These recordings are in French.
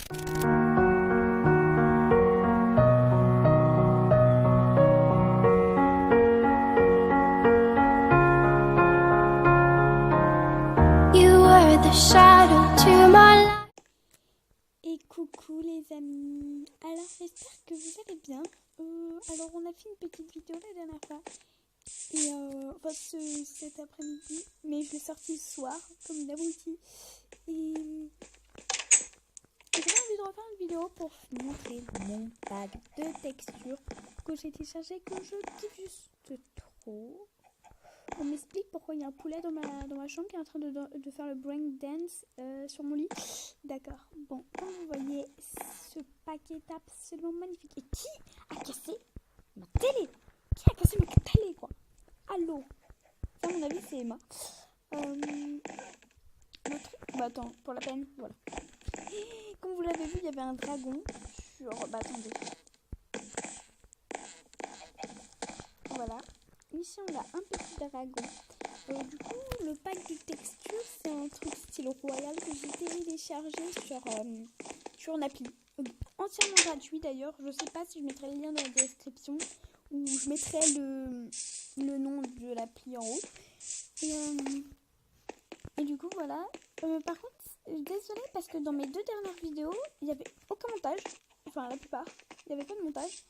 The shadow to my life. Et coucou les amis, alors j'espère que vous allez bien. Alors on a fait une petite vidéo la dernière fois et enfin cet après-midi, mais je l'ai sorti le soir comme une abrutie et j'ai envie de refaire une vidéo pour vous montrer mon pack de textures que j'ai téléchargé, que je kiffe juste trop. On m'explique pourquoi il y a un poulet dans ma chambre qui est en train de faire le brain dance sur mon lit. D'accord. Bon, comme vous voyez, ce paquet est absolument magnifique. Et qui a cassé ma télé? Qui a cassé ma télé, quoi? Allô? À mon avis, c'est Emma. Bah attends, pour la peine, voilà. Comme vous l'avez vu, il y avait un dragon sur... Bah attendez. Voilà. Ici, on a un petit dragon. Du coup, le pack de textures, c'est un truc style royal que j'ai téléchargé sur une appli. Entièrement gratuit d'ailleurs. Je sais pas si je mettrai le lien dans la description ou je mettrai le nom de l'appli en haut. Et du coup, voilà. Par contre, désolée parce que dans mes 2 dernières vidéos, il n'y avait aucun montage. Enfin, la plupart. Il n'y avait pas de montage.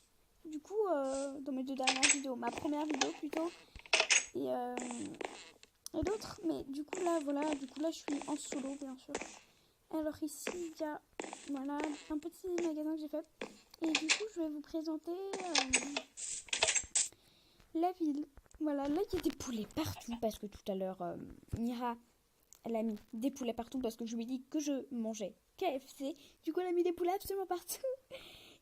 Du coup, dans mes 2 dernières vidéos, ma première vidéo plutôt, et d'autres, mais du coup là, voilà, je suis en solo, bien sûr. Alors ici, il y a, voilà, un petit magasin que j'ai fait, et du coup, je vais vous présenter la ville. Voilà, là, il y a des poulets partout, parce que tout à l'heure, Mira, elle a mis des poulets partout, parce que je lui ai dit que je mangeais KFC. Du coup, elle a mis des poulets absolument partout.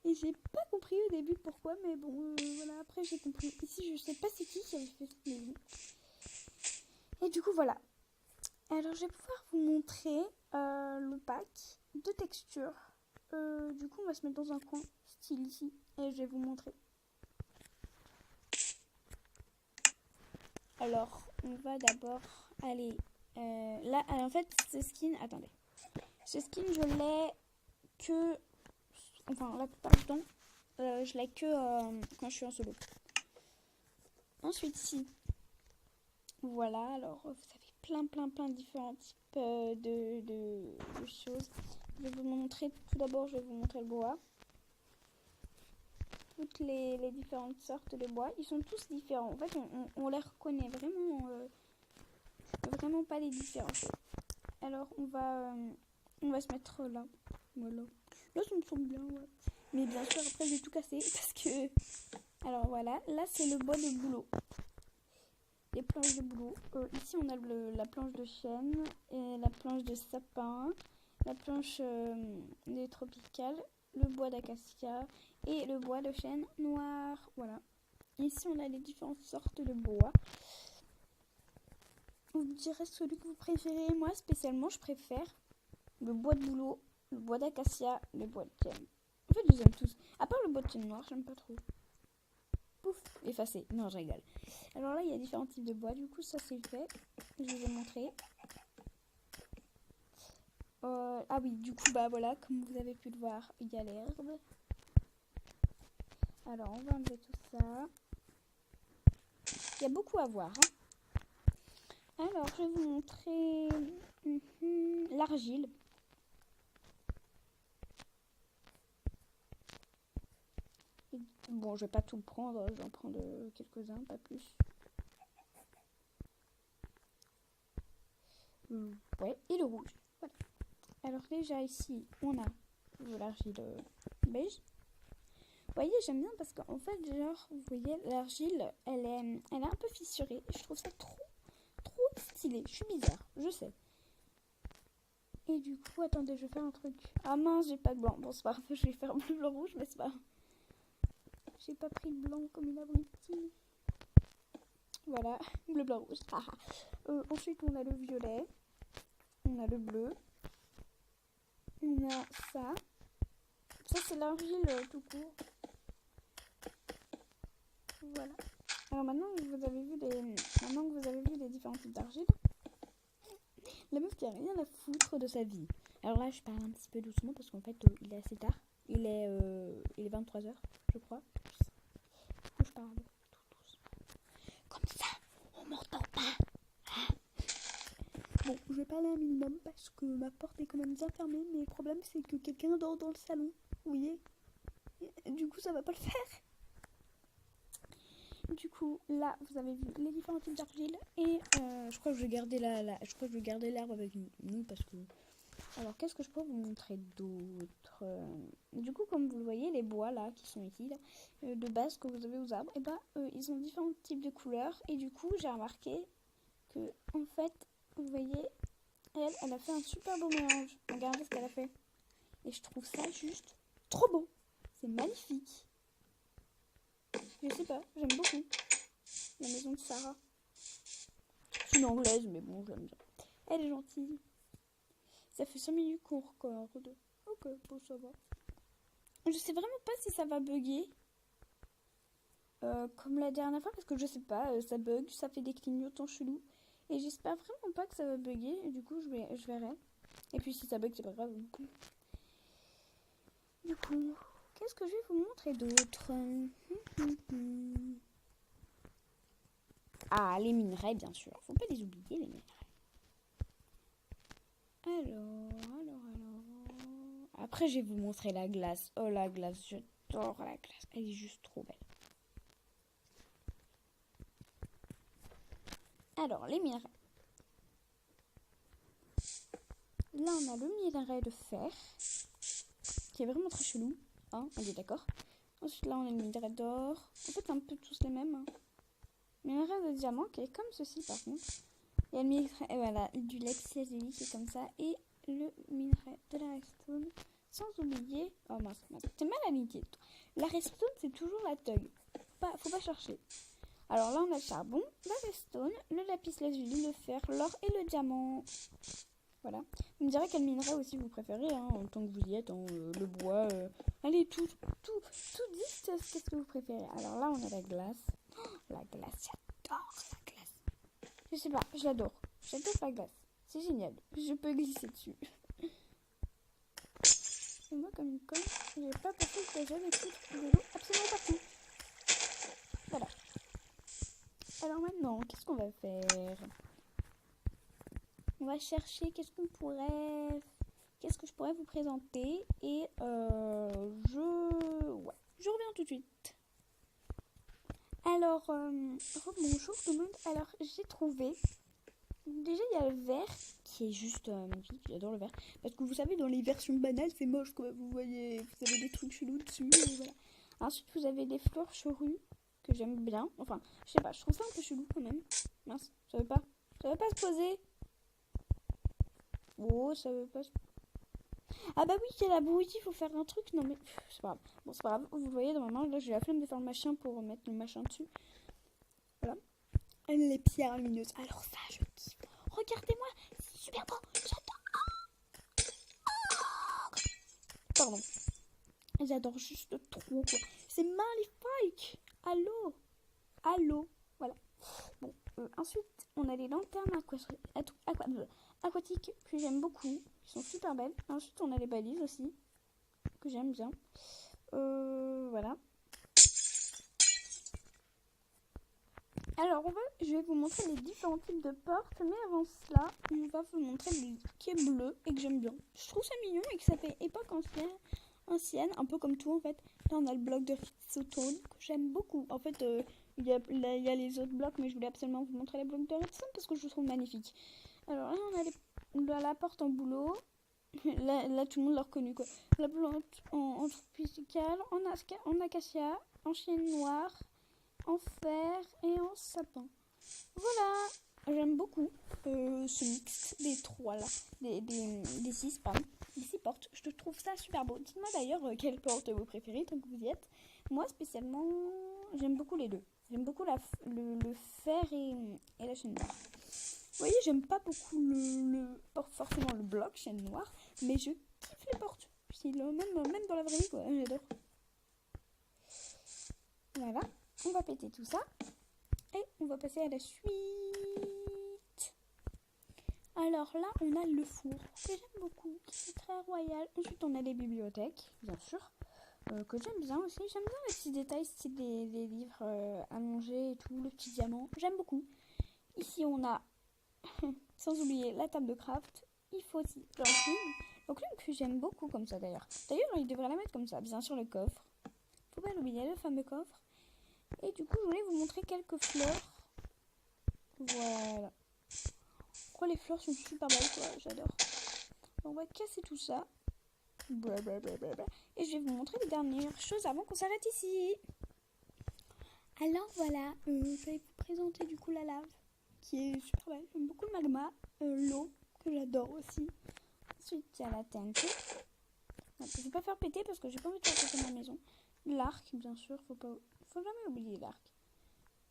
Et j'ai pas compris au début pourquoi, mais bon, voilà, après j'ai compris. Ici, je sais pas c'est qui avait fait cette maison. Et du coup, voilà. Alors, je vais pouvoir vous montrer le pack de textures. Du coup, on va se mettre dans un coin, style ici, et je vais vous montrer. Alors, on va d'abord aller... là, en fait, ce skin... Attendez. Ce skin, je l'ai que... Enfin, la plupart du temps, je l'ai que quand je suis en solo. Ensuite, ici, voilà, alors vous avez plein de différents types de choses. Je vais vous montrer, tout d'abord, je vais vous montrer le bois. Toutes les différentes sortes de bois, ils sont tous différents. En fait, on les reconnaît vraiment pas les différences. Alors, on va se mettre là. Voilà. Là, ça me semble bien, ouais. Mais bien sûr, après, je vais tout casser parce que... Alors, voilà. Là, c'est le bois de bouleau. Les planches de bouleau. Ici, on a la planche de chêne, et la planche de sapin, la planche des tropicales, le bois d'acacia et le bois de chêne noir. Voilà. Ici, on a les différentes sortes de bois. Vous me direz celui que vous préférez. Moi, spécialement, je préfère le bois de bouleau, le bois d'acacia, le bois de chêne. En fait, je les aime tous. À part le bois de chêne noir, j'aime pas trop. Pouf, effacé. Non, je rigole. Alors là, il y a différents types de bois. Du coup, ça c'est fait. Je vais vous montrer. Ah oui, du coup, bah voilà, comme vous avez pu le voir, il y a l'herbe. Alors, on va enlever tout ça. Il y a beaucoup à voir. Alors, je vais vous montrer l'argile. Bon, je vais pas tout prendre, je vais en prendre quelques-uns, pas plus. Ouais, et le rouge. Voilà. Alors déjà ici, on a l'argile beige. Vous voyez, j'aime bien parce qu'en fait, genre, vous voyez, l'argile, elle est un peu fissurée. Je trouve ça trop stylé. Je suis bizarre, je sais. Et du coup, attendez, je vais faire un truc. Ah mince, j'ai pas de blanc. Bon, c'est pas grave, je vais faire bleu, blanc, rouge, mais c'est pas grave. J'ai pas pris le blanc comme une abrutie. Voilà, bleu, blanc, rouge. Ensuite, on a le violet. On a le bleu. On a ça. Ça, c'est l'argile tout court. Voilà. Alors maintenant que vous avez vu les différents types d'argile, la meuf qui a rien à foutre de sa vie. Alors là, je parle un petit peu doucement parce qu'en fait, il est assez tard. Il est 23h, je crois. Du coup, je parle tout doucement. Comme ça, on m'entend pas. Bon, je vais parler un minimum parce que ma porte est quand même bien fermée. Mais le problème, c'est que quelqu'un dort dans le salon. Vous voyez ? Du coup, ça va pas le faire. Du coup, là, vous avez vu les différents types d'argile. Et je crois que je vais garder l'herbe avec nous parce que... Alors, qu'est-ce que je peux vous montrer d'autre ? Du coup, comme vous le voyez, les bois là, qui sont ici, là, de base que vous avez aux arbres, et ils ont différents types de couleurs. Et du coup, j'ai remarqué que, en fait, vous voyez, elle a fait un super beau mélange. Regardez ce qu'elle a fait. Et je trouve ça juste trop beau. C'est magnifique. Je sais pas, j'aime beaucoup. La maison de Sarah. C'est une anglaise, mais bon, j'aime bien. Elle est gentille. Ça fait 5 minutes qu'on recorde. Ok, bon, ça va. Je sais vraiment pas si ça va bugger. Comme la dernière fois, parce que je sais pas, ça bug, ça fait des clignotants chelous. Et j'espère vraiment pas que ça va bugger. Et du coup, je verrai. Et puis si ça bug, c'est pas grave. Du coup, qu'est-ce que je vais vous montrer d'autre? Ah, les minerais, bien sûr. Faut pas les oublier, les minerais. Alors. Après, je vais vous montrer la glace. Oh, la glace, j'adore la glace. Elle est juste trop belle. Alors, les minerais. Là, on a le minerai de fer, qui est vraiment très chelou. Hein, on est d'accord. Ensuite, là, on a le minerai d'or. En fait, c'est un peu tous les mêmes. Hein. Minerai de diamant, qui est comme ceci, par contre. Il y a le minerai du Lexia-Zélie, qui est comme ça. Et le minerai de la redstone. Sans oublier... Oh mince, t'es mal aligné. La redstone, c'est toujours la tug. Faut pas chercher. Alors là, on a le charbon, la redstone, le lapis-lazuli, le fer, l'or et le diamant. Voilà. Vous me direz quel minerai aussi vous préférez, hein, en tant que vous y êtes, hein, le bois. Allez, tout dites qu'est-ce que vous préférez. Alors là, on a la glace. Oh, la glace, j'adore la glace. Je sais pas, je l'adore. J'adore la glace. C'est génial. Je peux glisser dessus. Et moi, comme une conne, j'ai pas pensé que j'avais foutre de l'eau absolument partout. Voilà. Alors maintenant, qu'est-ce qu'on va faire? On va chercher qu'est-ce que je pourrais vous présenter. Et je reviens tout de suite. Alors, bonjour tout le monde. Alors, j'ai trouvé... Déjà, il y a le vert qui est juste magnifique. J'adore le vert. Parce que vous savez, dans les versions banales, c'est moche, quoi. Vous voyez, vous avez des trucs chelous dessus. Et voilà. Ensuite, vous avez des fleurs chorues que j'aime bien. Enfin, je sais pas, je trouve ça un peu chelou quand même. Mince, ça veut pas se poser. Oh, ça veut pas se... Ah bah oui, il y a la bouillie, il faut faire un truc. Non mais, c'est pas grave. Bon, c'est pas grave. Vous voyez, normalement, là, j'ai la flemme de faire le machin pour mettre le machin dessus. Voilà. Les pierres lumineuses. Alors ça, je kiffe. Regardez-moi, c'est super beau. J'adore. Pardon. J'adore juste trop, quoi. C'est magnifique. Allô. Voilà. Bon, ensuite, on a les lanternes aquatiques que j'aime beaucoup. Qui sont super belles. Ensuite, on a les balises aussi. Que j'aime bien. Voilà. Alors, je vais vous montrer les différents types de portes. Mais avant cela, on va vous montrer le qui est bleu et que j'aime bien. Je trouve ça mignon et que ça fait époque ancienne, un peu comme tout en fait. Là, on a le bloc de redstone que j'aime beaucoup. En fait, il y a les autres blocs, mais je voulais absolument vous montrer les blocs de redstone parce que je le trouve magnifique. Alors là, on a la porte en bouleau. Là, tout le monde l'a reconnu, quoi. La plante en tropicale, en acacia, en chêne noir, en fer et en sapin. Voilà, j'aime beaucoup ce mix des trois là, des six, pardon, des six portes. Je trouve ça super beau. Dites-moi d'ailleurs quelle porte vous préférez tant que vous y êtes. Moi spécialement, j'aime beaucoup les deux. J'aime beaucoup le fer et la chaîne noire. Vous voyez, j'aime pas beaucoup forcément le bloc chaîne noire, mais je kiffe les portes. Même dans la vraie vie, quoi. J'adore. Voilà, on va péter tout ça. Et on va passer à la suite. Alors là, on a le four, que j'aime beaucoup, qui est très royal. Ensuite, on a les bibliothèques, bien sûr, que j'aime bien aussi. J'aime bien les petits détails, style des livres à manger et tout, le petit diamant. J'aime beaucoup. Ici, on a, sans oublier, la table de craft. Il faut aussi l'enclume. L'enclume que j'aime beaucoup comme ça d'ailleurs. D'ailleurs, il devrait la mettre comme ça. Bien sûr, le coffre. Faut pas l'oublier, le fameux coffre. Et du coup, je voulais vous montrer quelques fleurs. Voilà. Pourquoi les fleurs sont super belles, quoi. J'adore. On va casser tout ça. Blablabla. Et je vais vous montrer les dernières choses avant qu'on s'arrête ici. Alors voilà, je vais vous présenter du coup la lave, qui est super belle. J'aime beaucoup le magma, l'eau, que j'adore aussi. Ensuite, il y a la TNT. Je ne vais pas faire péter parce que j'ai pas envie de faire péter ma maison. L'arc, bien sûr, faut jamais oublier l'arc.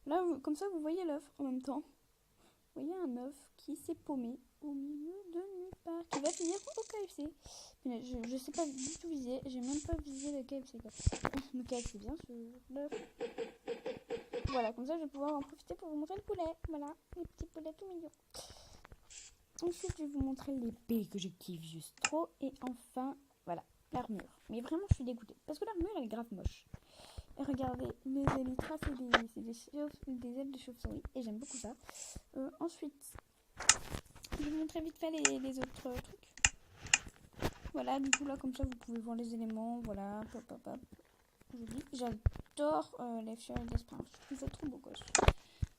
Là, comme ça, vous voyez l'œuf en même temps. Vous voyez un œuf qui s'est paumé au milieu de nulle part, qui va finir au KFC. Mais je sais pas du tout viser, j'ai même pas visé le KFC. Le KFC, bien sûr, l'œuf. Voilà, comme ça, je vais pouvoir en profiter pour vous montrer le poulet. Voilà, les petits poulets tout mignons. Ensuite, je vais vous montrer les baies que je kiffe juste trop. Et enfin, voilà, l'armure. Mais vraiment, je suis dégoûtée. Parce que l'armure, elle est grave moche. Et regardez, les tracés, c'est des ailes de chauve-souris. Et j'aime beaucoup ça. Ensuite, je vais vous montrer vite fait les autres trucs. Voilà, du coup, là, comme ça, vous pouvez voir les éléments. Voilà, hop, hop, hop. J'adore les fleurs et les sprints. Je trouve trop beau gosse.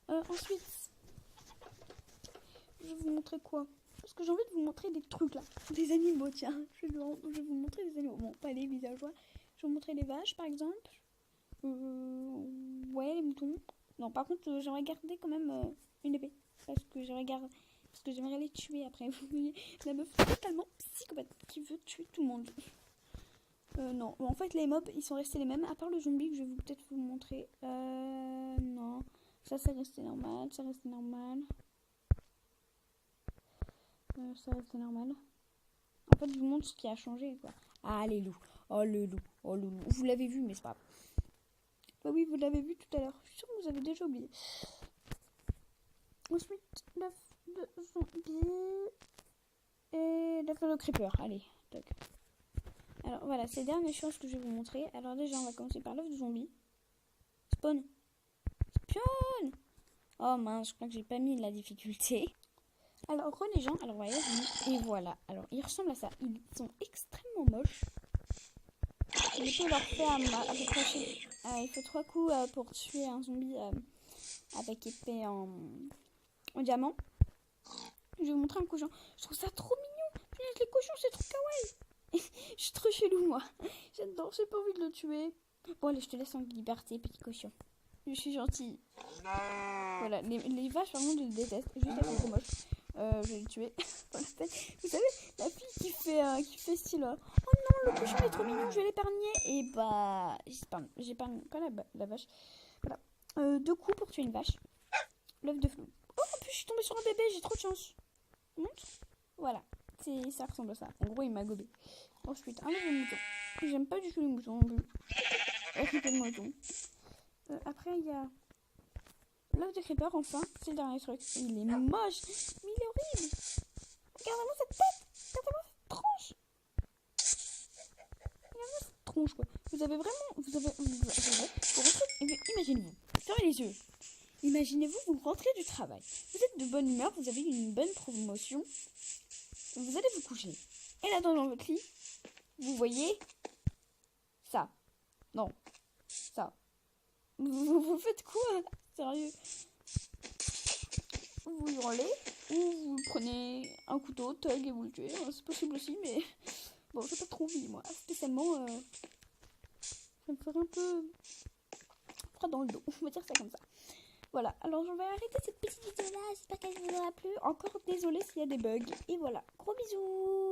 Ensuite, je vais vous montrer quoi? Parce que j'ai envie de vous montrer des trucs là. Des animaux, tiens. Je vais vous montrer des animaux. Bon, pas les villageois. Je vais vous montrer les vaches, par exemple. Ouais, les moutons. Non, par contre, j'aimerais garder quand même une épée. Parce que j'aimerais les tuer après. Vous voyez, la meuf totalement psychopathe qui veut tuer tout le monde. Non, en fait, les mobs, ils sont restés les mêmes. À part le zombie que je vais peut-être vous montrer. Non. Ça, c'est resté normal. Ça resté normal. Ça reste normal. En fait, je vous montre ce qui a changé, quoi. Ah, les loups. Oh, le loup. Oh, le loup. Vous l'avez vu, mais c'est pas... Bah oui, vous l'avez vu tout à l'heure. Je suis sûre que vous avez déjà oublié. Ensuite, l'œuf de zombie. Et l'œuf de creeper. Allez, toc. Alors, voilà, c'est les dernières choses que je vais vous montrer. Alors déjà, on va commencer par l'œuf de zombie. Spawn. Spawn. Oh mince, je crois que j'ai pas mis la difficulté. Alors, les gens, alors voyez, et voilà. Alors, ils ressemblent à ça. Ils sont extrêmement moches. Je peux leur faire à peu près. Il faut 3 coups pour tuer un zombie avec épée en diamant. Je vais vous montrer un cochon. Je trouve ça trop mignon. Punaise, les cochons, c'est trop kawaii. Je suis trop chelou, moi. J'adore, j'ai pas envie de le tuer. Bon, allez, je te laisse en liberté, petit cochon. Je suis gentille. Voilà, les vaches, par contre, je les déteste. Juste elles sont trop moches. Je vais les tuer. Vous savez, la fille qui fait style. Oh non, le cochon est trop mignon, je vais l'épargner. Et bah, j'épargne pas la vache. Voilà. 2 coups pour tuer une vache. L'œuf de flou. Oh, en plus, je suis tombée sur un bébé, j'ai trop de chance. Montre. Voilà. Ça ressemble à ça. En gros, il m'a gobé. Ensuite, un œuf de mouton. J'aime pas du tout les moutons non plus. C'est pas de mouton. Après, il y a l'œuf de creeper, enfin, c'est le dernier truc. Il est moche, mais il est horrible. Regardez-moi cette tête. Regardez-moi cette tronche. Regardez-moi cette tronche, quoi. Vous avez imaginez-vous, fermez les yeux. Imaginez-vous, vous rentrez du travail. Vous êtes de bonne humeur, vous avez une bonne promotion. Vous allez vous coucher. Et là, dans votre lit, vous voyez ça. Non, ça. Vous faites quoi? Sérieux? Vous hurlez ou vous prenez un couteau, tug et vous le tuez. C'est possible aussi, mais bon, j'ai pas trop envie, moi. Spécialement, ça me ferait un peu froid dans le dos. On va dire ça comme ça. Voilà, alors je vais arrêter cette petite vidéo là. J'espère qu'elle vous aura plu. Encore désolée s'il y a des bugs. Et voilà, gros bisous.